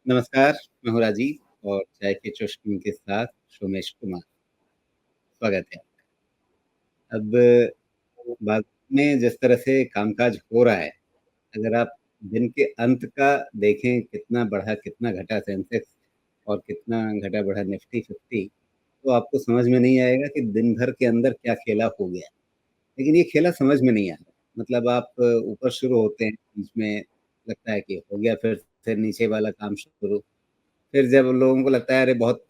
नमस्कार, मैं हूँ राजीव और चाय के चुस्कियों के साथ सोमेश कुमार, स्वागत है। अब बात में जिस तरह से कामकाज हो रहा है, अगर आप दिन के अंत का देखें कितना बढ़ा, कितना घटा सेंसेक्स और कितना घटा-बढ़ा निफ्टी 50 तो आपको समझ में नहीं आएगा कि दिन भर के अंदर क्या खेला हो गया। लेकिन ये खेला समझ में नहीं आता। मतलब आप ऊपर शुरू होते हैं, बीच में लगता है कि हो गया फिर नीचे वाला काम शुरू। फिर जब लोगों को लगता है अरे बहुत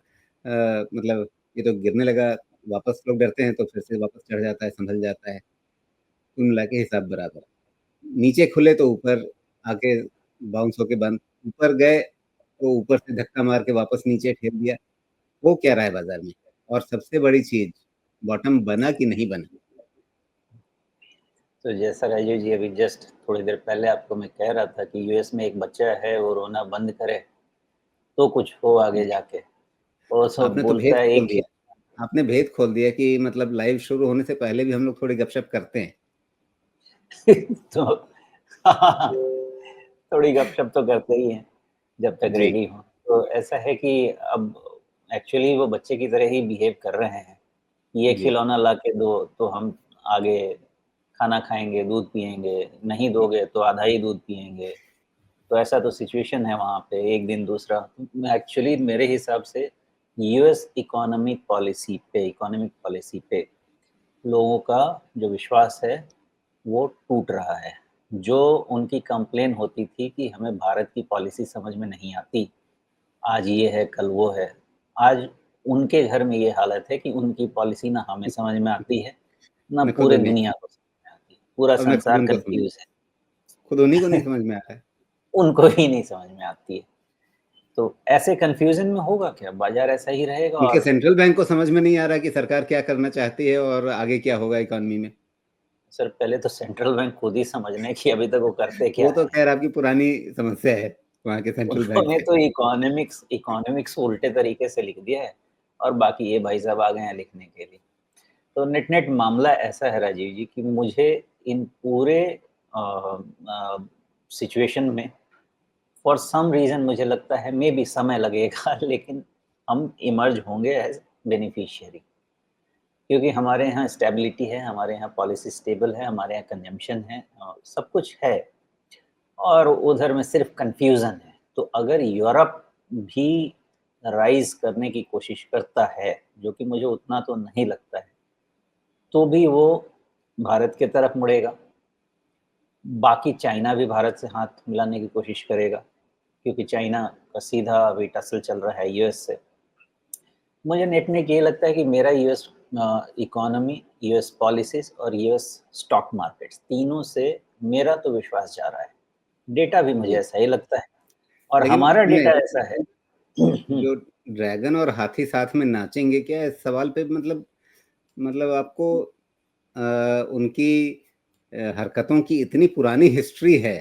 मतलब ये तो गिरने लगा, वापस लोग डरते हैं तो फिर से वापस चढ़ जाता है, संभल जाता है। कुल मिला के हिसाब बराबर। नीचे खुले तो ऊपर आके बाउंस होके बंद, ऊपर गए तो ऊपर से धक्का मार के वापस नीचे ठेल दिया। हो क्या रहा है बाज़ार में? और सबसे बड़ी चीज़ बॉटम बना कि नहीं बना? तो जैसा राजीव जी अभी जस्ट थोड़ी देर पहले आपको मैं कह रहा था कि यूएस में एक बच्चा है वो रोना बंद करे तो कुछ हो आगे जाके। वो सब आपने तो बोलता भेद है खोल एक ही। दिया। आपने भेद खोल दिया कि मतलब लाइव शुरू होने से पहले भी हम लोग थोड़ी गपशप करते हैं। तो थोड़ी गपशप तो करते ही हैं जब तक जी, रेडी हो। तो ऐसा है कि अब एक्चुअली वो बच्चे की तरह ही बिहेव कर रहे हैं। ये जी। खिलौना ला के दो तो हम आगे खाना खाएँगे, दूध पिएँगे, नहीं दोगे तो आधा ही दूध पिएँगे। तो ऐसा तो सिचुएशन है वहाँ पे, एक दिन दूसरा। एक्चुअली मेरे हिसाब से यूएस इकोनॉमिक पॉलिसी पे लोगों का जो विश्वास है, वो टूट रहा है। जो उनकी कंप्लेन होती थी कि हमें भारत की पॉलिसी समझ में नहीं आती, आज ये है, कल वो है। आज उनके घर में ये हालत है कि उनकी पॉलिसी ना हमें समझ में आती है, ना न खुद पूरे उन्हें दुनिया को समझ में आती है। पूरा और न खुद संसार उनको समझ कन्फ्यूज़ खुद उन्हीं को है। नहीं समझ में आ रहा है। उनको ही नहीं समझ में आती है। तो ऐसे कन्फ्यूज़न में होगा क्या? बाज़ार ऐसा ही रहेगा उनके और सेंट्रल बैंक को समझ में नहीं आ रहा कि सरकार क्या करना चाहती है और आगे क्या होगा इकॉनमी में। सर पहले तो सेंट्रल बैंक खुद ही समझने कि अभी तक वो करते क्या वो तो हैं। ख़ैर आपकी पुरानी समस्या है, वहाँ के सेंट्रल बैंक उन्होंने से। तो इकोनॉमिक्स उल्टे तरीके से लिख दिया है और बाकी ये भाई साहब आ गए हैं लिखने के लिए। तो नेट-नेट मामला ऐसा है राजीव जी कि मुझे इन पूरे सिचुएशन में फॉर सम रीज़न मुझे लगता है मेबी समय लगेगा लेकिन हम इमर्ज होंगे एज़ बेनिफिशियरी। क्योंकि हमारे यहाँ स्टेबिलिटी है, हमारे यहाँ पॉलिसी स्टेबल है, हमारे यहाँ कंजम्पशन है सब कुछ है और उधर में सिर्फ़ कन्फ्यूज़न है। तो अगर यूरोप भी राइज़ करने की कोशिश करता है, जो कि मुझे उतना तो नहीं लगता है, तो भी वो भारत की तरफ मुड़ेगा। बाकी चाइना भी भारत से हाथ मिलाने की कोशिश करेगा, क्योंकि चाइना का सीधा अभी टसल चल रहा है यूएस से। मुझे नेट-नेट ये लगता है कि मेरा यूएस इकोनॉमी, यूएस पॉलिसीज़ और यूएस स्टॉक मार्केट्स तीनों से मेरा तो विश्वास जा रहा है। डेटा भी मुझे जी, ऐसा ही लगता है और लेकिन हमारा इसमें डेटा ऐसा है। हुँ, जो ड्रैगन और हाथी साथ में नाचेंगे क्या, इस सवाल पे मतलब आपको उनकी हरकतों की इतनी पुरानी हिस्ट्री है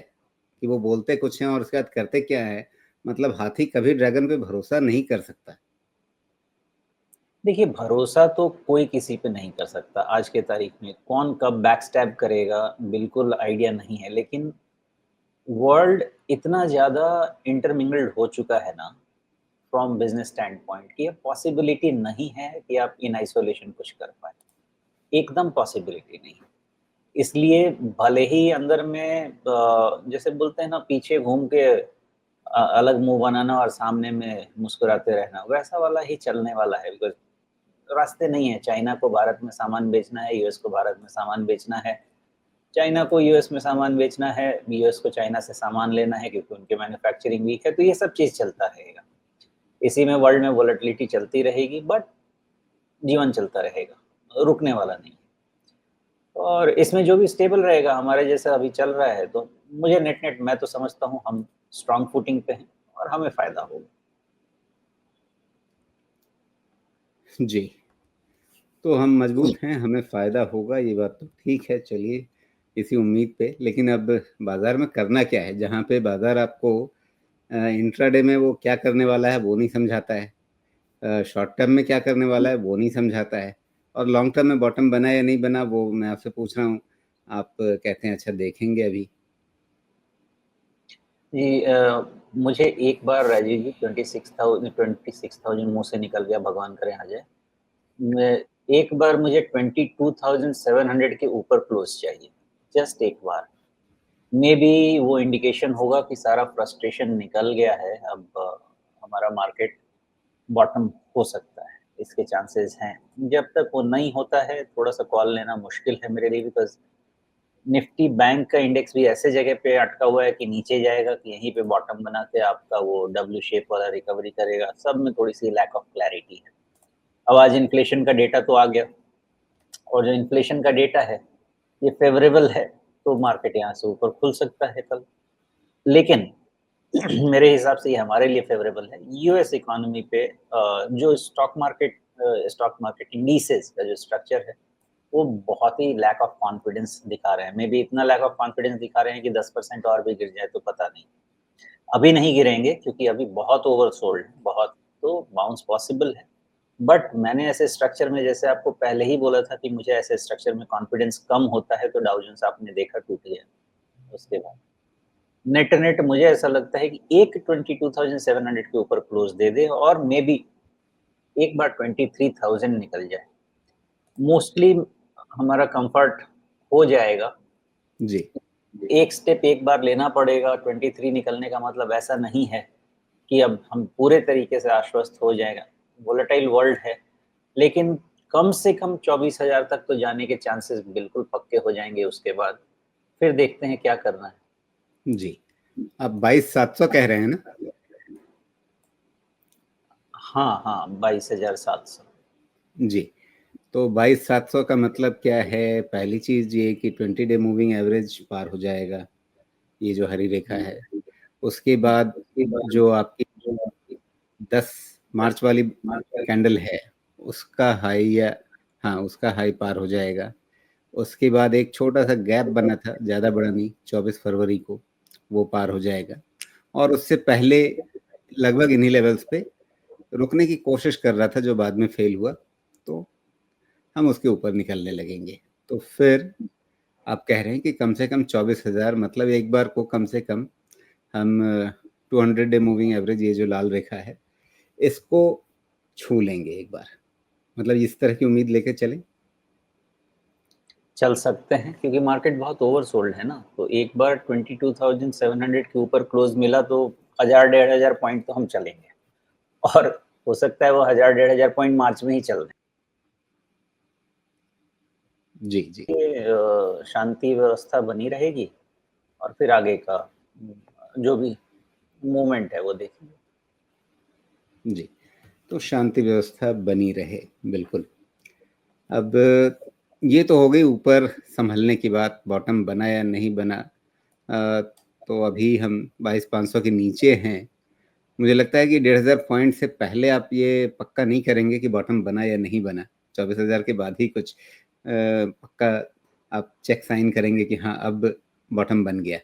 कि वो बोलते कुछ हैं और उसके बाद करते क्या हैं। मतलब हाथी कभी ड्रैगन पे भरोसा नहीं कर सकता। देखिए भरोसा तो कोई किसी पे नहीं कर सकता आज के तारीख में। कौन कब बैकस्टैब करेगा, बिल्कुल आइडिया नहीं है। लेकिन वर्ल्ड इतना ज़्यादा इंटरमिंगल्ड हो चुका है ना फ्रॉम बिज़नेस स्टैंड पॉइंट कि अब पॉसिबिलिटी नहीं है कि आप इन आइसोलेशन कुछ कर पाएँ। एकदम पॉसिबिलिटी नहीं। इसलिए भले ही अंदर में जैसे बोलते हैं ना पीछे घूम के अलग मुँह बनाना और सामने में मुस्कुराते रहना, वैसा वाला ही चलने वाला है बिकॉज़ रास्ते नहीं है। चाइना को भारत में सामान बेचना है, यूएस को भारत में सामान बेचना है। चाइना को यूएस में सामान बेचना है, यूएस को चाइना से सामान लेना है क्योंकि उनके मैन्युफैक्चरिंग वीक है, तो ये सब चीज़ चलता रहेगा। इसी में वर्ल्ड में वोलेटिलिटी चलती रहेगी बट जीवन चलता रहेगा, रुकने वाला नहीं। और इसमें जो भी स्टेबल रहेगा हमारे जैसा अभी चल रहा है तो मुझे नेट-नेट मैं तो समझता हूँ हम स्ट्रॉन्ग फूटिंग पे हैं और हमें फ़ायदा होगा। जी, तो हम मजबूत हैं, हमें फ़ायदा होगा ये बात तो ठीक है, चलिए इसी उम्मीद पे। लेकिन अब बाज़ार में करना क्या है? जहाँ पे बाज़ार आपको इंट्राडे में वो क्या करने वाला है वो नहीं समझाता है। शॉर्ट टर्म में क्या करने वाला है वो नहीं समझाता है और लॉन्ग टर्म में बॉटम बना या नहीं बना वो मैं आपसे पूछ रहा हूँ। आप कहते हैं अच्छा देखेंगे अभी। जी मुझे एक बार राजीव जी 26,000 मुँह से निकल गया, भगवान करे आ जाए। मैं एक बार मुझे 22,700 के ऊपर क्लोज़ चाहिए, जस्ट एक बार। मेबी वो इंडिकेशन होगा कि सारा फ्रस्ट्रेशन निकल गया है, अब हमारा मार्केट बॉटम हो सकता है, इसके चांसेस हैं। जब तक वो नहीं होता है, थोड़ा-सा कॉल लेना मुश्किल है मेरे लिए, बिकॉज़ निफ्टी बैंक का इंडेक्स भी ऐसे जगह पे अटका हुआ है कि नीचे जाएगा कि यहीं पे बॉटम बना के आपका वो डब्ल्यू शेप वाला रिकवरी करेगा, सब में थोड़ी-सी लैक ऑफ क्लैरिटी है। अब आज इन्फ्लेशन का डेटा तो आ गया और जो इन्फ्लेशन का डेटा है, ये फ़ेवरेबल है, तो मार्केट यहाँ से ऊपर खुल सकता है कल। लेकिन मेरे हिसाब से ये हमारे लिए फ़ेवरेबल है। यूएस इकोनॉमी पे जो स्टॉक मार्केट इंडिसेस का जो स्ट्रक्चर है, वो बहुत ही लैक ऑफ कॉन्फिडेंस दिखा रहे हैं। मेबी इतना लैक ऑफ कॉन्फिडेंस दिखा रहे हैं कि 10% और भी गिर जाए तो पता नहीं। अभी नहीं गिरेंगे क्योंकि अभी बहुत ओवरसोल्ड है, बहुत, तो बाउंस पॉसिबल है। बट मैंने ऐसे स्ट्रक्चर में, जैसे आपको पहले ही बोला था कि मुझे ऐसे स्ट्रक्चर में कॉन्फिडेंस कम होता है, तो डाउ जोन्स आपने देखा टूट गया। उसके बाद नेट-नेट मुझे ऐसा लगता है कि एक 22,700 के ऊपर क्लोज़ दे दे और मेबी एक बार 23,000 निकल जाए। मोस्टली हमारा कम्फर्ट हो जाएगा। जी, एक स्टेप एक बार लेना पड़ेगा, 23 निकलने का मतलब ऐसा नहीं है कि अब हम पूरे तरीके से आश्वस्त हो जाएगा। वोलेटाइल वर्ल्ड है, लेकिन कम से कम 24,000 तक तो जाने के चांसेस बिल्कुल पक्के हो जाएँगे उसके बाद। फिर देखते हैं क्या करना है। जी। आप 22,700 कह रहे हैं ना? हाँ, हाँ, 22,700। जी। तो 22,700 का मतलब क्या है? पहली चीज़ ये कि 20 डे मूविंग एवरेज पार हो जाएगा, ये जो हरी रेखा हुँ, है। उसके बाद जो आपकी 10 मार्च वाली कैंडल है, उसका हाई या हाँ, उसका हाई पार हो जाएगा। उसके बाद एक छोटा-सा गैप बना था, ज़्यादा बड़ा नहीं, 24 फरवरी को, वो पार हो जाएगा और उससे पहले लगभग इन्हीं लेवल्स पे रुकने की कोशिश कर रहा था, जो बाद में फ़ेल हुआ, तो हम उसके ऊपर निकलने लगेंगे। तो फिर आप कह रहे हैं कि कम से कम 24,000 मतलब एक बार को कम से कम हम 200 डे मूविंग एवरेज ये जो लाल रेखा है, इसको छू लेंगे एक बार। मतलब इस तरह की उम्मीद लेके चलें? चल सकते हैं क्योंकि मार्केट बहुत ओवरसोल्ड है ना, तो एक बार 22,700 के ऊपर क्लोज़ मिला तो 1000 डेढ़ हज़ार पॉइंट तो हम चलेंगे और हो सकता है वो 1000 डेढ़ हज़ार पॉइंट मार्च में ही चल दें। जी, जी। शांति व्यवस्था बनी रहेगी और फिर आगे का जो भी मूवमेंट है वो देखेंगे। जी, तो शांति व्यवस्था बनी रहे, बिल्कुल। अब ये तो हो गई ऊपर सँभलने की बात, बॉटम बना या नहीं बना। तो अभी हम 22,500 के नीचे हैं। मुझे लगता है कि 1,500 पॉइंट से पहले आप ये पक्का नहीं करेंगे कि बॉटम बना या नहीं बना। 24,000 के बाद ही कुछ पक्का आप चेक साइन करेंगे कि हाँ, अब बॉटम बन गया।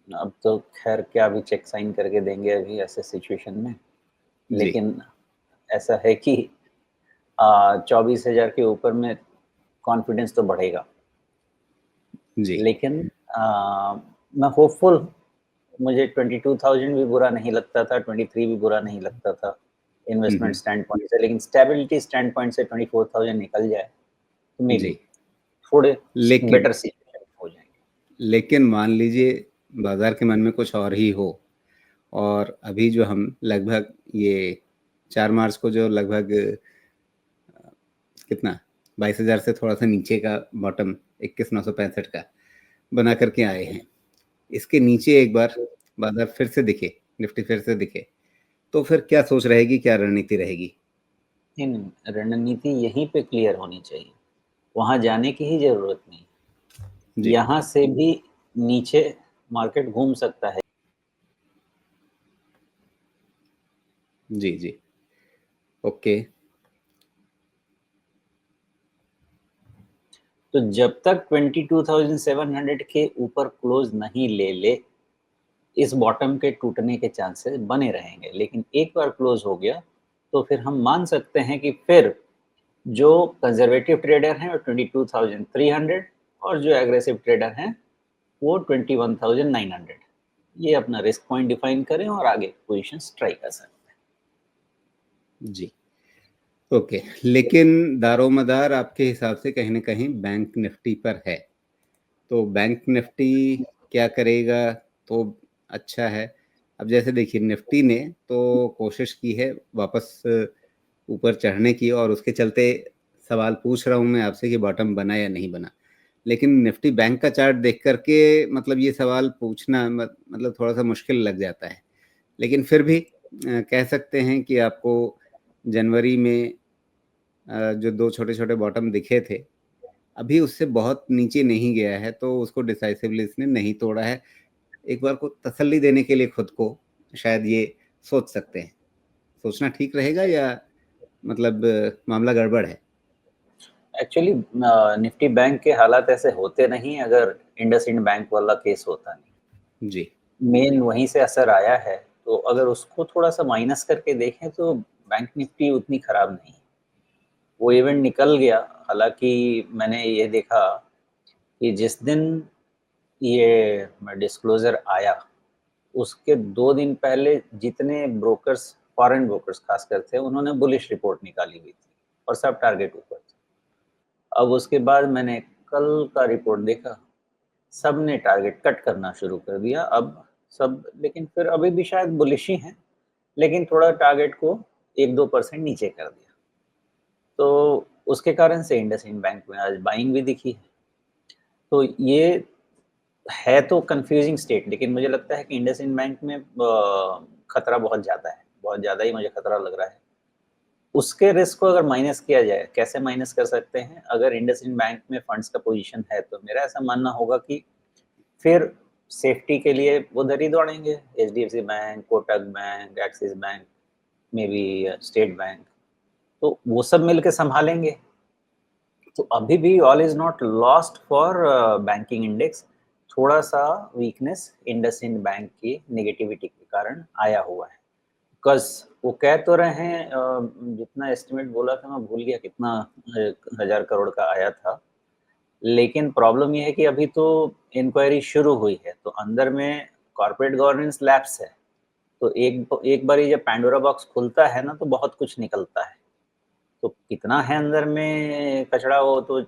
अब तो ख़ैर क्या अभी चेक साइन करके देंगे अभी ऐसे सिचुएशन में। जी, लेकिन ऐसा है कि 24,000 के ऊपर में कॉन्फिडेंस तो बढ़ेगा। जी। लेकिन अ, मैं होपफुल, मुझे 22,000 भी बुरा नहीं लगता था, 23 भी बुरा नहीं लगता था, हुँ, इन्वेस्टमेंट हुँ। स्टैंड पॉइंट से, लेकिन स्टेबिलिटी स्टैंड पॉइंट से 24,000 निकल जाए, तो जी, मेबी थोड़े लेकिन बेटर सिचुएशन हो जाएँगे। लेकिन मान लीजिए बाज़ार के मन में कुछ और ही हो और अभी जो हम लगभग ये 4 मार्च को जो लगभग कितना 22,000 से थोड़ा-सा नीचे का बॉटम 21,965 का बना कर के आए हैं। इसके नीचे एक बार बाज़ार फिर से दिखे, निफ्टी फिर से दिखे, तो फिर क्या सोच रहेगी, क्या रणनीति रहेगी? इन रणनीति यहीं पे क्लियर होनी चाहिए, वहाँ जाने की ही ज़रूरत नहीं। जी, यहाँ से भी नीचे मार्केट घूम सकता है। जी, जी। ओके, तो जब तक 22,700 के ऊपर क्लोज़ नहीं ले ले, इस बॉटम के टूटने के चांसेस बने रहेंगे। लेकिन एक बार क्लोज़ हो गया, तो फिर हम मान सकते हैं कि फिर जो कंज़र्वेटिव ट्रेडर हैं वो 22,300 और जो एग्रेसिव ट्रेडर हैं, वो 21,900। ये अपना रिस्क पॉइंट डिफाइन करें और आगे पोजीशंस ट्राई कर सकते हैं। जी, ओके। लेकिन दारोमदार आपके हिसाब से कहीं न कहीं बैंक निफ्टी पर है। तो बैंक निफ्टी क्या करेगा तो अच्छा है? अब जैसे देखिए निफ्टी ने तो कोशिश की है वापस ऊपर चढ़ने की, और उसके चलते सवाल पूछ रहा हूँ मैं आपसे कि बॉटम बना या नहीं बना। लेकिन निफ्टी बैंक का चार्ट देख कर के मतलब ये सवाल पूछना मतलब थोड़ा-सा मुश्किल लग जाता है। लेकिन फिर भी कह सकते हैं कि आपको जनवरी में जो 2 छोटे-छोटे बॉटम दिखे थे, अभी उससे बहुत नीचे नहीं गया है, तो उसको डिसाइसिवली इसने नहीं तोड़ा है। एक बार को तसल्ली देने के लिए खुद को शायद ये सोच सकते हैं। सोचना ठीक रहेगा या मतलब मामला गड़बड़ है? एक्चुअली निफ्टी बैंक के हालात ऐसे होते नहीं अगर इंडसइंड बैंक वाला केस होता नहीं। जी, मेन वहीं से असर आया है, तो अगर उसको थोड़ा-सा माइनस करके देखें तो बैंक निफ्टी उतनी खराब नहीं है। वो इवेंट निकल गया, हालाँकि मैंने ये देखा कि जिस दिन ये डिस्क्लोज़र आया, उसके 2 दिन पहले जितने ब्रोकर्स, फॉरेन ब्रोकर्स खासकर थे, उन्होंने बुलिश रिपोर्ट निकाली हुई थी और सब टारगेट ऊपर थे। अब उसके बाद मैंने कल का रिपोर्ट देखा, सबने टारगेट कट करना शुरू कर दिया। अब सब लेकिन फिर अभी भी शायद बुलिश ही हैं, लेकिन थोड़ा टारगेट को 1-2% नीचे कर दिया। तो उसके कारण से इंडसइंड बैंक में आज बाइंग भी दिखी है। तो ये है तो कन्फ्यूजिंग स्टेट, लेकिन मुझे लगता है कि इंडसइंड बैंक में खतरा बहुत ज़्यादा है, बहुत ज़्यादा ही मुझे खतरा लग रहा है। उसके रिस्क को अगर माइनस किया जाए, कैसे माइनस कर सकते हैं? अगर इंडसइंड बैंक में फंड्स का पोज़ीशन है, तो मेरा ऐसा मानना होगा कि फिर सेफ्टी के लिए वो उधर ही दौड़ेंगे, HDFC bank, Kotak bank, axis bank, maybe state bank, तो वो सब मिलके सँभालेंगे। तो अभी भी all is not lost for banking index. थोड़ा-सा वीकनेस इंडसइंड बैंक की नेगेटिविटी के कारण आया हुआ है। बिकॉज़ वो कह तो रहे हैं जितना एस्टिमेट बोला था मैं भूल गया कितना 1000 करोड़ का आया था। लेकिन प्रॉब्लम ये है कि अभी तो इंक्वायरी शुरू हुई है, तो अंदर में कॉर्पोरेट गवर्नेंस लैप्स है। तो एक बारी जब पैंडोरा बॉक्स खुलता है ना, तो बहुत कुछ निकलता है। तो कितना है अंदर में कचरा, वो तो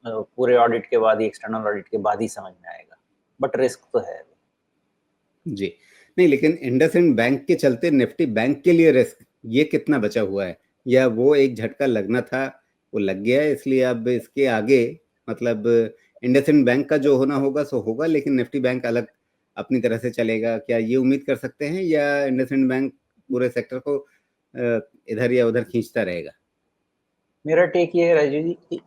पूरे ऑडिट के बाद ही, एक्सटर्नल ऑडिट के बाद ही समझ में आएगा। बट रिस्क तो है। जी। नहीं, लेकिन इंडसइंड बैंक के चलते निफ्टी बैंक के लिए रिस्क ये कितना बचा हुआ है? या वो एक झटका लगना था, वो लग गया है इसलिए अब इसके आगे मतलब इंडसइंड बैंक का जो होना होगा सो होगा, लेकिन निफ्टी बैंक अलग अपनी तरह से चलेगा, क्या ये उम्मीद कर सकते हैं या इंडसइंड बैंक पूरे सेक्टर को इधर या उधर खींचता रहेगा? मेरा टेक ये है राजीव जी कि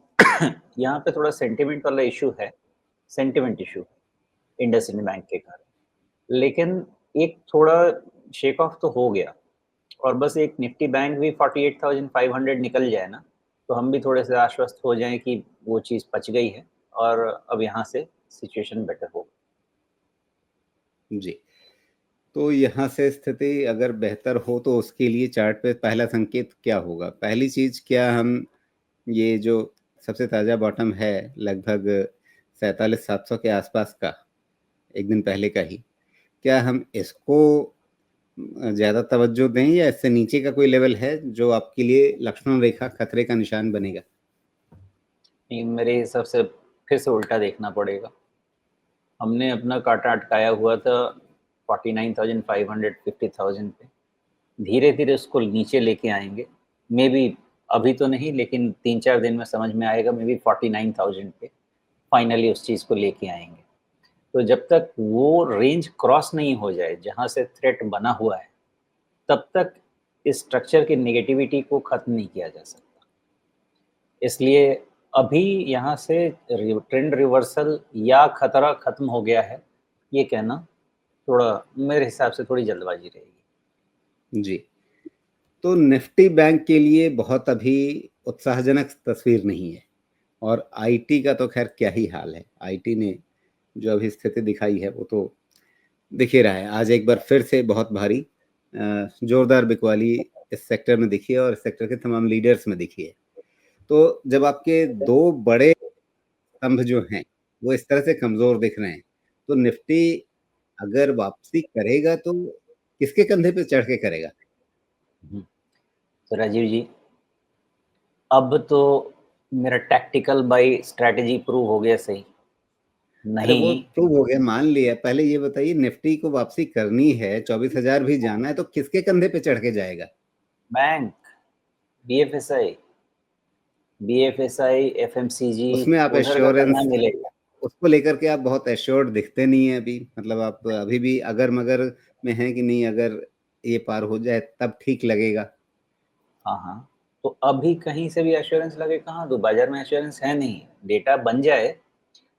यहाँ पे थोड़ा सेंटिमेंट वाला इश्यू है, सेंटिमेंट इश्यू इंडसइंड बैंक के कारण। लेकिन एक थोड़ा शेक ऑफ तो हो गया और बस एक निफ्टी बैंक भी 48,500 निकल जाए ना, तो हम भी थोड़े से आश्वस्त हो जाएँ कि वो चीज़ पच गई है और अब यहाँ से सिचुएशन बेटर होगा। जी। तो यहाँ से स्थिति अगर बेहतर हो तो उसके लिए चार्ट पे पहला संकेत क्या होगा? पहली चीज़, क्या हम ये जो सबसे ताज़ा बॉटम है लगभग 47,700 के आसपास का, एक दिन पहले का ही, क्या हम इसको ज़्यादा तवज्जो दें या इससे नीचे का कोई लेवल है जो आपके लिए लक्ष्मण रेखा खतरे का निशान बनेगा? मेरे हिसाब से फिर से उल्टा देखना पड़ेगा। हमने अपना काँटा अटकाया हुआ था 49,500 50,000 पे। धीरे-धीरे उसको नीचे लेके आएँगे। मेबी अभी तो नहीं, लेकिन 3-4 दिन में समझ में आएगा, मेबी 49,000 पे फाइनली उस चीज़ को लेके आएँगे। तो जब तक वो रेंज क्रॉस नहीं हो जाए जहाँ से थ्रेट बना हुआ है, तब तक इस स्ट्रक्चर की नेगेटिविटी को खत्म नहीं किया जा सकता। इसलिए अभी यहाँ से ट्रेंड रिवर्सल या खतरा खत्म हो गया है, ये कहना थोड़ा मेरे हिसाब से थोड़ी जल्दबाजी रहेगी। जी। तो निफ्टी बैंक के लिए बहुत अभी उत्साहजनक तस्वीर नहीं है, और आईटी का तो ख़ैर क्या ही हाल है। आईटी ने जो अभी स्थिति दिखाई है वो तो दिख ही रहा है। आज एक बार फिर से बहुत भारी ज़ोरदार बिकवाली इस सेक्टर में दिखी है और इस सेक्टर के तमाम लीडर्स में दिखी है। तो जब आपके 2 बड़े स्तंभ जो हैं, वो इस तरह से कमज़ोर दिख रहे हैं, तो निफ्टी अगर वापसी करेगा तो किसके कंधे पे चढ़ के करेगा? तो राजीव जी, अब तो मेरा टैक्टिकल बाय स्ट्रैटेजी प्रूव हो गया सही। अरे वो नहीं, प्रूव हो गया, मान लिया। पहले ये बताइए, निफ्टी को वापसी करनी है, 24,000 भी जाना है, तो किसके कंधे पे चढ़ के जाएगा? बैंक, बीएफएसआई, बीएफएसआई, एफएमसीजी, उसमें आप उधर का करना एश्योरेंस, मिलेगा। उसको लेकर के आप बहुत एश्योर्ड दिखते नहीं है अभी। मतलब आप अभी भी अगर मगर में हैं कि नहीं, अगर ये पार हो जाए तब ठीक लगेगा। हाँ, हाँ। तो अभी कहीं से भी एश्योरेंस लगे कहाँ दूँ? बाज़ार में एश्योरेंस है नहीं। डेटा बन जाए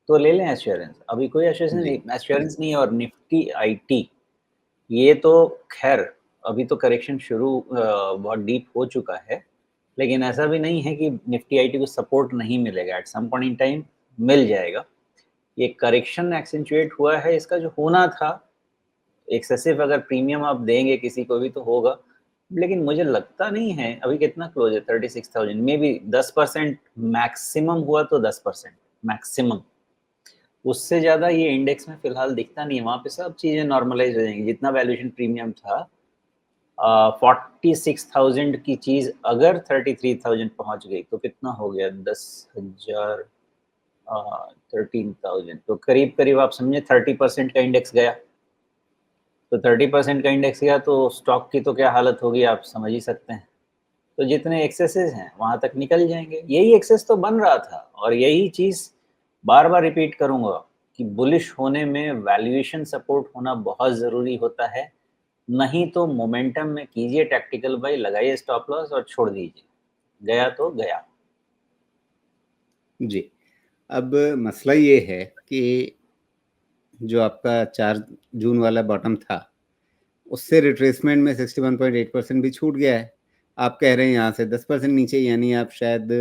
तो ले लें एश्योरेंस। अभी कोई जी, एश्योरेंस नहीं है। और निफ्टी आईटी, ये तो ख़ैर अभी तो करेक्शन शुरू बहुत डीप हो चुका है। लेकिन ऐसा भी नहीं है कि निफ्टी आईटी को सपोर्ट नहीं मिलेगा, at some point in time मिल जाएगा। ये करेक्शन एक्सेंचुएट हुआ है, इसका जो होना था, एक्सेसिव अगर प्रीमियम आप देंगे किसी को भी तो होगा। लेकिन मुझे लगता नहीं है, अभी कितना क्लोज है 36,000, मे बी 10% मैक्सिमम हुआ तो 10% मैक्सिमम। उससे ज़्यादा ये इंडेक्स में फिलहाल दिखता नहीं है। वहाँ पे सब चीज़ें नॉर्मलाइज हो जाएंगी। जितना वैल्यूएशन प्रीमियम था, 46,000 की चीज़ अगर 33,000 पहुँच गई तो कितना हो गया? 10,000, 13,000, तो करीब करीब आप समझे 30% का इंडेक्स गया। तो 30% का इंडेक्स गया तो स्टॉक की तो क्या हालत होगी आप समझ ही सकते हैं। तो जितने एक्सेसेस हैं वहाँ तक निकल जाएंगे। यही एक्सेस तो बन रहा था, और यही चीज़ बार बार रिपीट करूंगा कि बुलिश होने में वैल्यूएशन सपोर्ट होना बहुत ज़रूरी होता है। नहीं तो मोमेंटम में कीजिए टैक्टिकल बाई, लगाइए स्टॉप लॉस और छोड़ दीजिए। गया तो गया। जी। अब मसला ये है कि जो आपका 4 जून वाला बॉटम था, उससे रिट्रेसमेंट में 61.8% भी छूट गया है। आप कह रहे हैं यहाँ से 10% नीचे, यानी आप शायद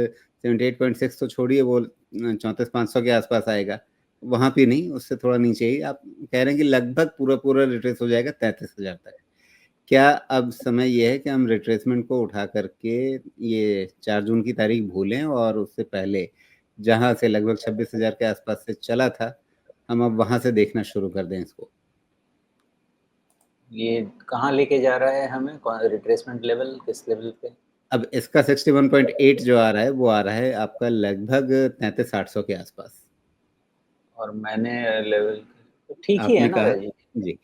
78.6 तो छोड़िए, वो 34,500 के आसपास आएगा। वहाँ पे नहीं, उससे थोड़ा नीचे ही आप कह रहे हैं कि लगभग पूरा पूरा रिट्रेस हो जाएगा 33,000 तक। क्या अब समय ये है कि हम रिट्रेसमेंट को उठा करके ये 4 जून की तारीख भूलें और उससे पहले जहाँ से लगभग 26,000 के आसपास से चला था, हम अब वहाँ से देखना शुरू कर दें इसको? ये कहाँ लेके जा रहा है हमें? रिट्रेसमेंट लेवल किस लेवल पे? अब इसका 61.8 जो आ रहा है, वो आ रहा है आपका लगभग 33,800 के आसपास। और मैंने लेवल तो ठीक ही है आपने ना कहा। राजीव? जी,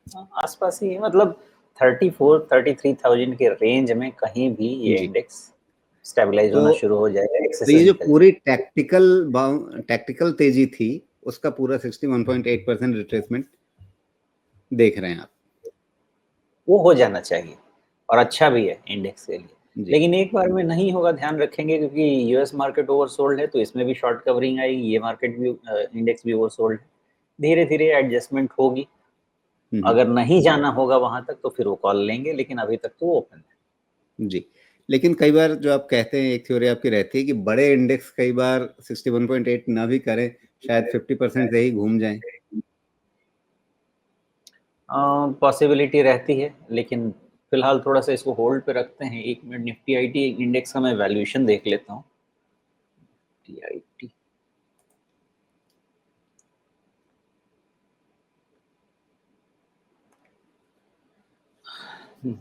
हाँ, आसपास ही है। मतलब 34-33,000 के रेंज में कहीं भी ये जी। इंडेक्स स्टेबलाइज तो होना शुरू हो जाएगा, तो ये एक्सेसेस जो निकल पूरी जाएंगे। टैक्टिकल तेज़ी थी, उसका पूरा 61.8% रिट्रेसमेंट देख रहे हैं आप? वो हो जाना चाहिए, और अच्छा भी है इंडेक्स के लिए। जी, लेकिन एक बार में नहीं होगा, ध्यान रखेंगे, क्योंकि यूएस मार्केट ओवरसोल्ड है तो इसमें भी शॉर्ट कवरिंग आएगी, ये मार्केट भी इंडेक्स भी ओवरसोल्ड है। धीरे-धीरे एडजस्टमेंट होगी। हुँ, हुँ। अगर नहीं जाना होगा वहाँ तक तो फिर वो कॉल लेंगे, लेकिन अभी तक तो ओपन है। जी। लेकिन कई बार जो आप कहते हैं, एक थ्योरी आपकी रहती है कि बड़े इंडेक्स कई बार 61.8 ना भी करें, शायद 50% से ही घूम जाएँ। पॉसिबिलिटी रहती है, लेकिन फिलहाल थोड़ा-सा इसको होल्ड पे रखते हैं। 1 मिनट, निफ्टी आईटी इंडेक्स का मैं वैल्यूएशन देख लेता हूँ। निफ्टी आईटी, हुँ,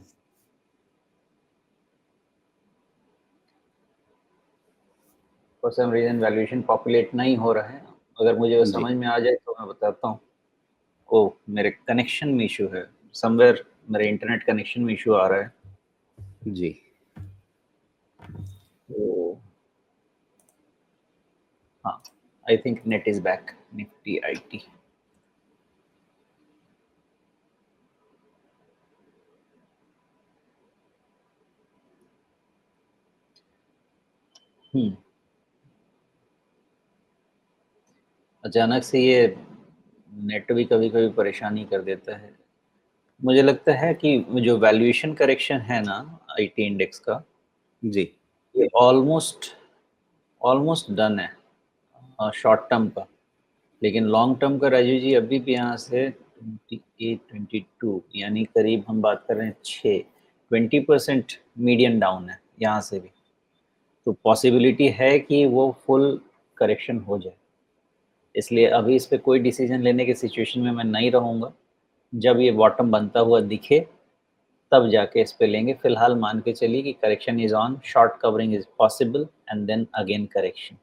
for some reason valuation populate नहीं हो रहा है। अगर मुझे वो जी, समझ में आ जाए तो मैं बताता हूँ। ओह! मेरे कनेक्शन में इश्यू है। समव्हेयर मेरे इंटरनेट कनेक्शन में इश्यू आ रहा है। जी। तो हाँ, I think net is back, Nifty IT. हुँ, अचानक से ये नेट भी कभी-कभी परेशानी कर देता है। मुझे लगता है कि जो वैल्यूएशन करेक्शन है ना आईटी इंडेक्स का, जी, ये ऑलमोस्ट ऑलमोस्ट डन है शॉर्ट टर्म का। लेकिन लॉन्ग टर्म का राजीव जी अभी भी यहाँ से 28, 22, यानी करीब हम बात कर रहे हैं 6, 20% मीडियन डाउन है यहाँ से भी। तो पॉसिबिलिटी है कि वो फुल करेक्शन हो जाए। इसलिए अभी इस पे कोई डिसीज़न लेने की सिचुएशन में मैं नहीं रहूँगा। जब ये बॉटम बनता हुआ दिखे, तब जाके इस पे लेंगे। फिलहाल मान के चलिए कि correction is on, short covering is possible and then again correction.